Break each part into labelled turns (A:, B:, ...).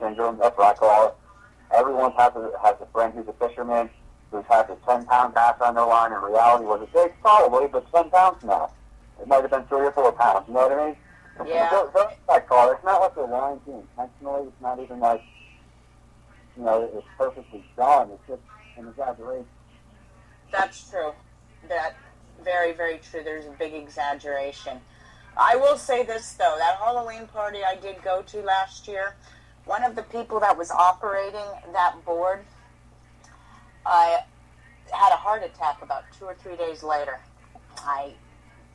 A: syndrome. That's what I call it. Everyone has a friend who's a fisherman who's had a 10-pound bass on their line. In reality, was it big? Probably, but 10 pounds now. It might have been 3 or 4 pounds. You know what I mean?
B: Yeah.
A: That's what I call it. It's not like they're lying to you intentionally. It's not even like, it's perfectly done. It's just an exaggeration.
B: That's true. That very, very true. There's a big exaggeration. I will say this, though. That Halloween party I did go to last year, one of the people that was operating that board, I had a heart attack about 2 or 3 days later. I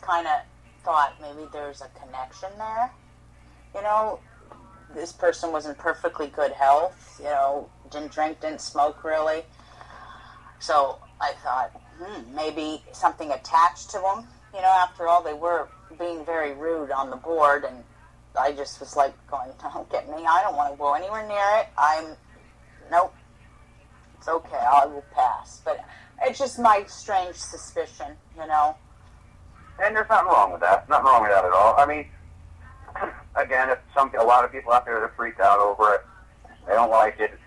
B: kind of thought maybe there's a connection there. This person was in perfectly good health, didn't drink, didn't smoke really. So I thought, maybe something attached to them. After all, they were being very rude on the board, and I just was like going, don't get me, I don't want to go anywhere near it. Nope, it's okay, I will pass. But it's just my strange suspicion,
A: And there's nothing wrong with that. Nothing wrong with that at all. I mean, again, a lot of people out there that are freaked out over it, they don't like it.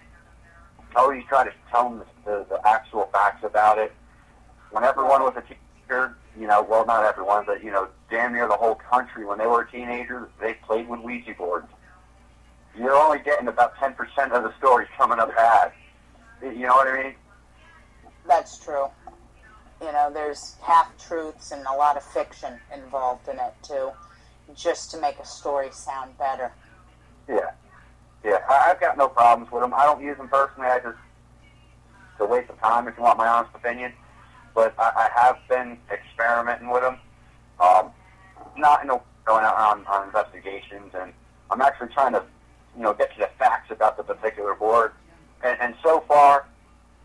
A: Always try to tell them the actual facts about it. When everyone was a teenager, well, not everyone, but, damn near the whole country, when they were a teenager, they played with Ouija boards. You're only getting about 10% of the stories coming up bad. You know what I mean?
B: That's true. There's half-truths and a lot of fiction involved in it, too, just to make a story sound better.
A: Yeah. Yeah, I've got no problems with them. I don't use them personally. It's a waste of time, if you want my honest opinion. But I have been experimenting with them. Not, going out on investigations, and I'm actually trying to, get to the facts about the particular board. And so far,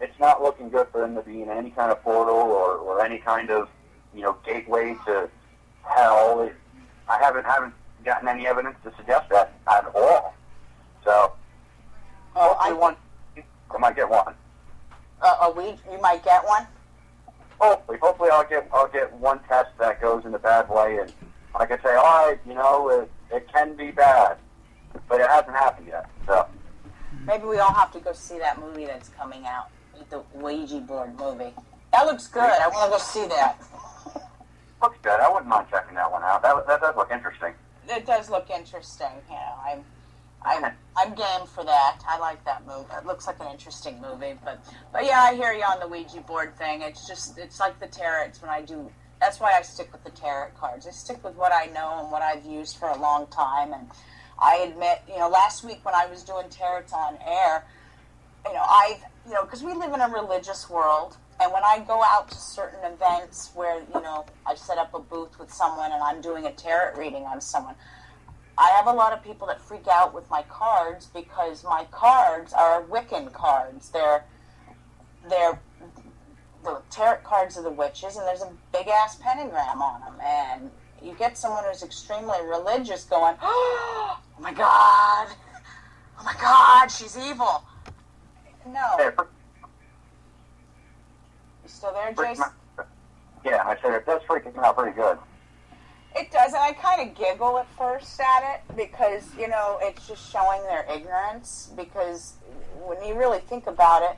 A: it's not looking good for them to be in any kind of portal or any kind of, gateway to hell. I haven't gotten any evidence to suggest that at all. So, hopefully I might get one.
B: You might get one?
A: Hopefully I'll get one test that goes in the bad way, and I can say, all right, it can be bad, but it hasn't happened yet. So
B: maybe we all have to go see that movie that's coming out, the Ouija board movie. That looks good. I want to go see that.
A: Looks good. I wouldn't mind checking that one out. That does look interesting.
B: It does look interesting. I'm game for that. I like that movie. It looks like an interesting movie. But yeah, I hear you on the Ouija board thing. It's like the tarots when I do. That's why I stick with the tarot cards. I stick with what I know and what I've used for a long time. And I admit, last week when I was doing tarots on air, because we live in a religious world. And when I go out to certain events where, I set up a booth with someone and I'm doing a tarot reading on someone, I have a lot of people that freak out with my cards because my cards are Wiccan cards. They're the tarot cards of the witches, and there's a big-ass pentagram on them. And you get someone who's extremely religious going, oh my God, she's evil. No. You still there, Jason?
A: Yeah, I said it does freak me out pretty good.
B: It does, and I kind of giggle at first at it because, it's just showing their ignorance. Because when you really think about it,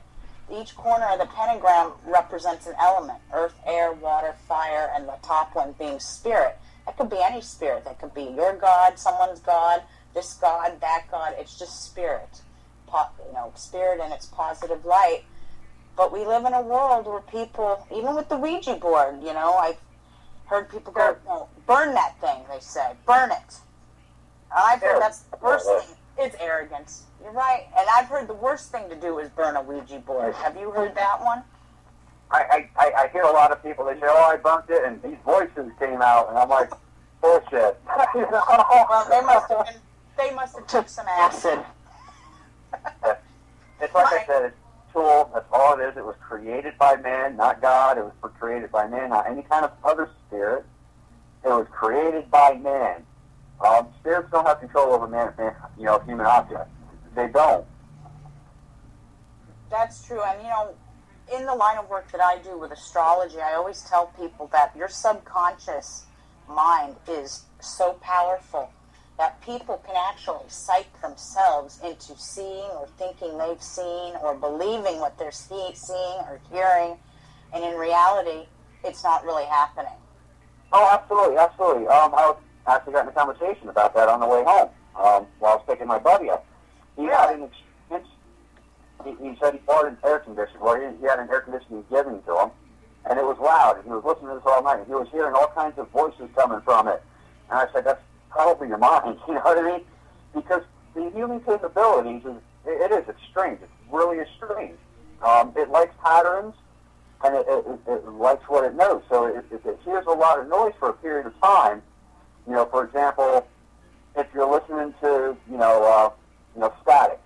B: each corner of the pentagram represents an element: earth, air, water, fire, and the top one being spirit. That could be any spirit. That could be your God, someone's God, this God, that God. It's just spirit. Spirit in its positive light. But we live in a world where people, even with the Ouija board, I've heard people go, no, burn that thing, they say. Burn it. And I've heard that's the worst thing. It's arrogance. You're right. And I've heard the worst thing to do is burn a Ouija board. Have you heard that one?
A: I hear a lot of people, they say, oh, I burnt it, and these voices came out, and I'm like, bullshit.
B: Well, they must have took some acid.
A: It's like I said, it's a tool. That's all it is. It was created by man, not God. It was created by man, not any kind of other spirit. It was created by man. Spirits don't have control over human objects. They don't.
B: That's true. And, in the line of work that I do with astrology, I always tell people that your subconscious mind is so powerful that people can actually psych themselves themselves into seeing or thinking they've seen or believing what they're seeing or hearing, and in reality, it's not really happening.
A: Oh, absolutely, absolutely. I was actually got in a conversation about that on the way home while I was picking my buddy up. He had an experience. He said he bought an air conditioner. Well, he had an air conditioning given to him, and it was loud, and he was listening to this all night, and he was hearing all kinds of voices coming from it. And I said, that's probably your mind, you know what I mean? Because the human capabilities, it's strange. It really is strange. It likes patterns, and it likes what it knows. So if it hears a lot of noise for a period of time, you know, for example, if you're listening to, static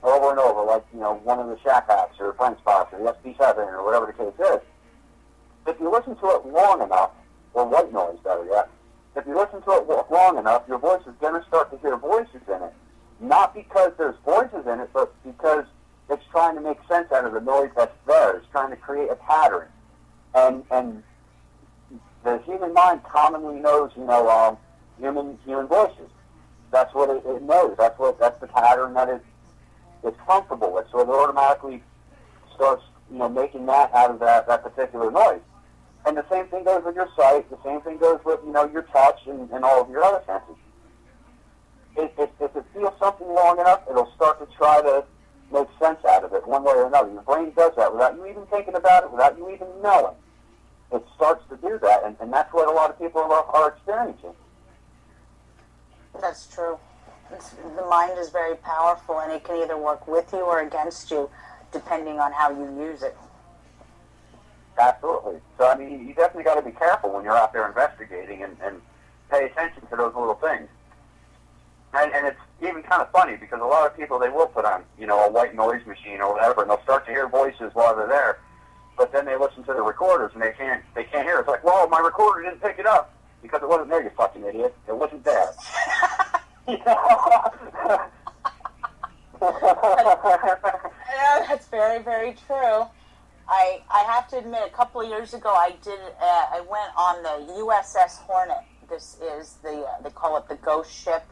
A: over and over, like, one of the Shack Hacks or French Spots or the SP7 or whatever the case is, if you listen to it long enough, or white noise better yet, if you listen to it long enough, your voice is going to start to hear voices in it. Not because there's voices in it, but because it's trying to make sense out of the noise that's there. It's trying to create a pattern. And the human mind commonly knows, human voices. That's what it knows. That's the pattern that it's comfortable with. So it automatically starts, making that out of that particular noise. And the same thing goes with your sight. The same thing goes with, your touch and all of your other senses. If it feels something long enough, it'll start to try to make sense out of it one way or another. Your brain does that without you even thinking about it, without you even knowing. It starts to do that, and that's what a lot of people are experiencing.
B: That's true. The mind is very powerful, and it can either work with you or against you, depending on how you use it.
A: Absolutely. So, you definitely got to be careful when you're out there investigating and pay attention to those little things. And it's even kind of funny because a lot of people, they will put on, a white noise machine or whatever, and they'll start to hear voices while they're there. But then they listen to the recorders and they can't hear. It's like, well, my recorder didn't pick it up because it wasn't there, you fucking idiot. It wasn't there.
B: Yeah, that's very, very true. I have to admit, a couple of years ago, I went on the USS Hornet. This is they call it the ghost ship.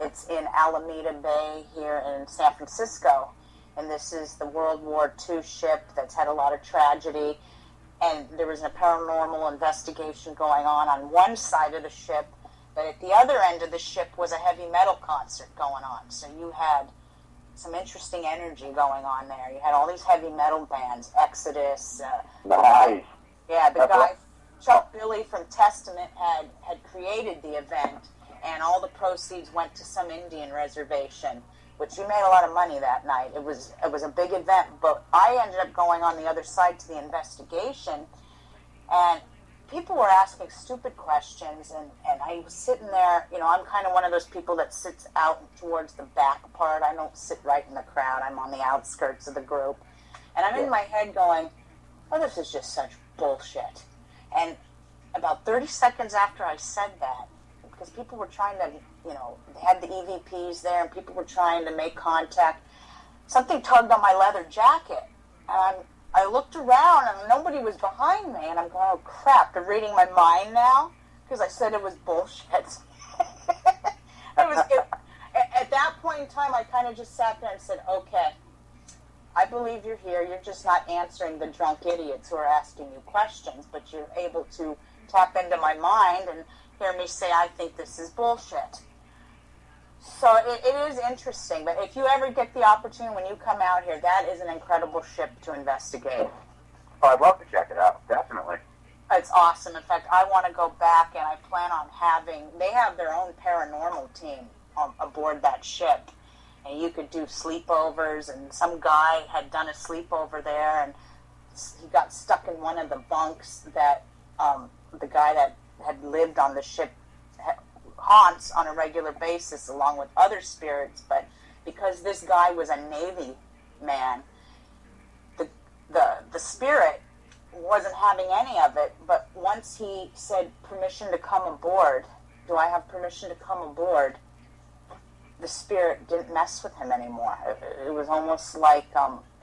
B: It's in Alameda Bay here in San Francisco. And this is the World War II ship that's had a lot of tragedy. And there was a paranormal investigation going on one side of the ship. But at the other end of the ship was a heavy metal concert going on. So you had some interesting energy going on there. You had all these heavy metal bands, Exodus.
A: Nice.
B: The guy, Chuck Billy from Testament, had created the event, and all the proceeds went to some Indian reservation, which we made a lot of money that night. It was a big event, but I ended up going on the other side to the investigation, and people were asking stupid questions, and I was sitting there, I'm kind of one of those people that sits out towards the back part. I don't sit right in the crowd. I'm on the outskirts of the group. And I'm in my head going, oh, this is just such bullshit. And about 30 seconds after I said that, because people were trying to, they had the EVPs there, and people were trying to make contact, something tugged on my leather jacket. And I looked around, and nobody was behind me, and I'm going, oh, crap, they're reading my mind now? Because I said it was bullshit. At that point in time, I kind of just sat there and said, okay, I believe you're here. You're just not answering the drunk idiots who are asking you questions, but you're able to tap into my mind and hear me say, I think this is bullshit. So it is interesting, but if you ever get the opportunity when you come out here, that is an incredible ship to investigate.
A: Oh, I'd love to check it out, definitely.
B: It's awesome. In fact, I want to go back, and I plan on they have their own paranormal team aboard that ship, and you could do sleepovers, and some guy had done a sleepover there, and he got stuck in one of the bunks that the guy that had lived on the ship haunts on a regular basis along with other spirits, but because this guy was a Navy man, the spirit wasn't having any of it, but once he said permission to come aboard, do I have permission to come aboard, the spirit didn't mess with him anymore. It was almost like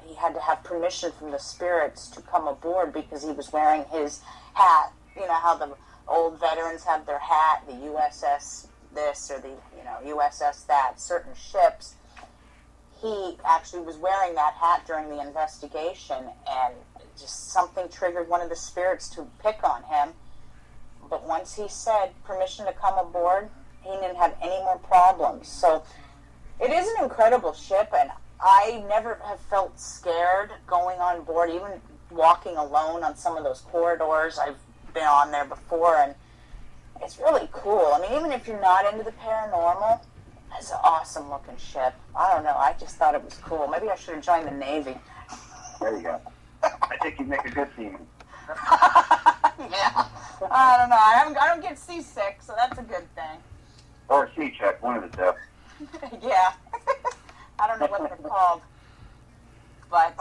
B: he had to have permission from the spirits to come aboard because he was wearing his hat. You know how the old veterans have their hat, the USS this or the USS that, certain ships. he actually was wearing that hat during the investigation, and just something triggered one of the spirits to pick on him. But once he said permission to come aboard, he didn't have any more problems. So it is an incredible ship, and I never have felt scared going on board, even walking alone on some of those corridors. I've been on there before, and it's really cool. I mean, even if you're not into the paranormal, it's an awesome looking ship. I don't know, I just thought it was cool. Maybe I should have joined the Navy.
A: There you go. I think you'd make a good seaman.
B: Yeah. I don't know. I don't get seasick, so that's a good thing.
A: Or a sea check, one of the two.
B: Yeah. I don't know what they're called. But,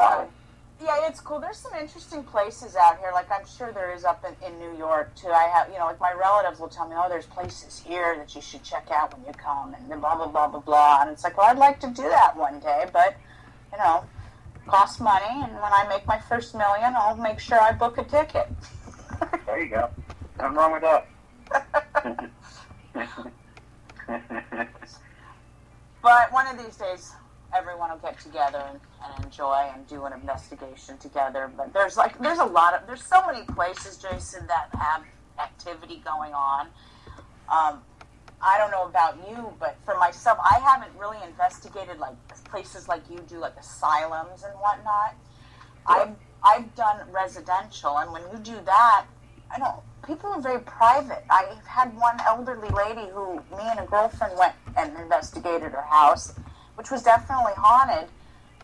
B: yeah, it's cool. There's some interesting places out here. Like, I'm sure there is up in New York, too. I have, like my relatives will tell me, oh, there's places here that you should check out when you come, and blah, blah, blah, blah, blah. And it's like, well, I'd like to do that one day, but, costs money, and when I make my first $1 million, I'll make sure I book a ticket.
A: There you go. Nothing wrong with that.
B: But one of these days, everyone will get together and enjoy and do an investigation together. But there's so many places, Jason, that have activity going on. I don't know about you, but for myself, I haven't really investigated like places like you do, like asylums and whatnot.
A: Yeah.
B: I've done residential, and when you do that, people are very private. I've had one elderly lady who me and a girlfriend went and investigated her house, which was definitely haunted.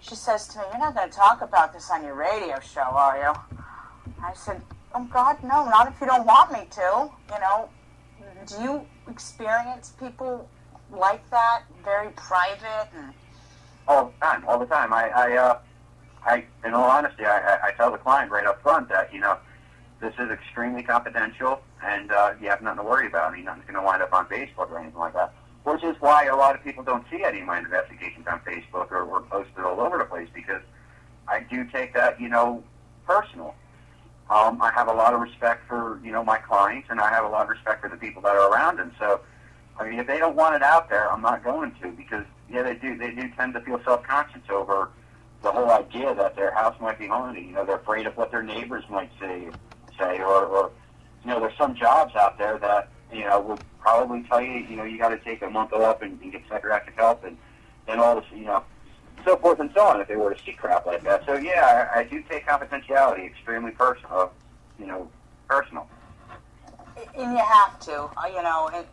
B: She says to me, "You're not going to talk about this on your radio show, are you?" I said, "Oh God, no, not if you don't want me to." Do you experience people like that, very private? And
A: All the time. I in all honesty, I tell the client right up front that, this is extremely confidential, and you have nothing to worry about. I mean, nothing's going to wind up on Facebook or anything like that. Which is why a lot of people don't see any of my investigations on Facebook or posted all over the place, because I do take that, personal. I have a lot of respect for, my clients, and I have a lot of respect for the people that are around them. So, I mean, if they don't want it out there, I'm not going to, because, yeah, they do tend to feel self-conscious over the whole idea that their house might be haunted. They're afraid of what their neighbors might say, or there's some jobs out there that, will probably tell you, you got to take a month off and get psychiatric help and all this, so forth and so on, if they were to see crap like that. So, yeah, I do take confidentiality extremely personal, personal.
B: And you have to,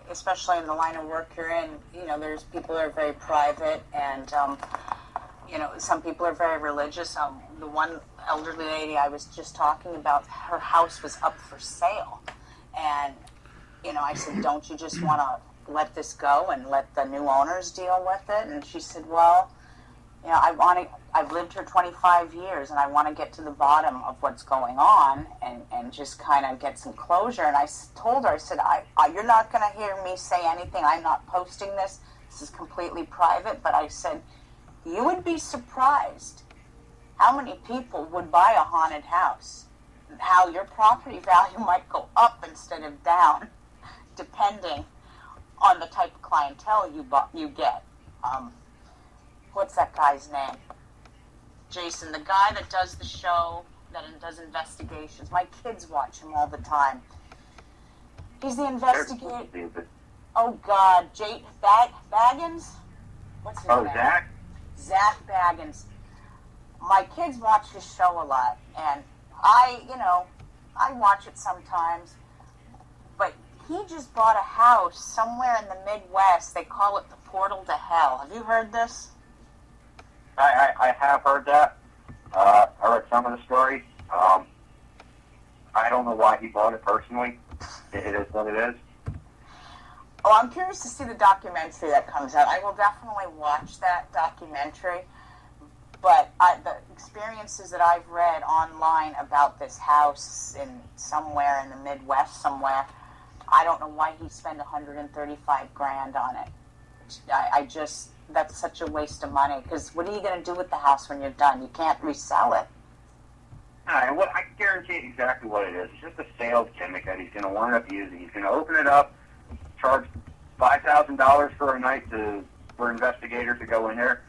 B: especially in the line of work you're in. There's people that are very private, and some people are very religious. The one elderly lady I was just talking about, her house was up for sale, and I said, "Don't you just want to let this go and let the new owners deal with it?" And she said, "Well, I've lived here 25 years, and I want to get to the bottom of what's going on and just kind of get some closure." And I told her, I said, "You're not going to hear me say anything. I'm not posting this. This is completely private." But I said, "You would be surprised how many people would buy a haunted house, how your property value might go up instead of down, depending on the type of clientele you get." What's that guy's name? Jason, the guy that does the show, that does investigations. My kids watch him all the time. He's the investigator. Oh, God. Baggins? What's his name?
A: Zach?
B: Zach Baggins. My kids watch his show a lot, and I watch it sometimes. But he just bought a house somewhere in the Midwest. They call it the Portal to Hell. Have you heard this?
A: I have heard that. I read some of the stories. I don't know why he bought it personally. It is what it is.
B: Oh, I'm curious to see the documentary that comes out. I will definitely watch that documentary. But the experiences that I've read online about this house somewhere in the Midwest somewhere, I don't know why he spent $135,000 on it. That's such a waste of money, because what are you going to do with the house when you're done? You can't resell it.
A: I guarantee exactly what it is. It's just a sales gimmick that he's going to wind up using. He's going to open it up, charge $5,000 for a night for investigators to go in there,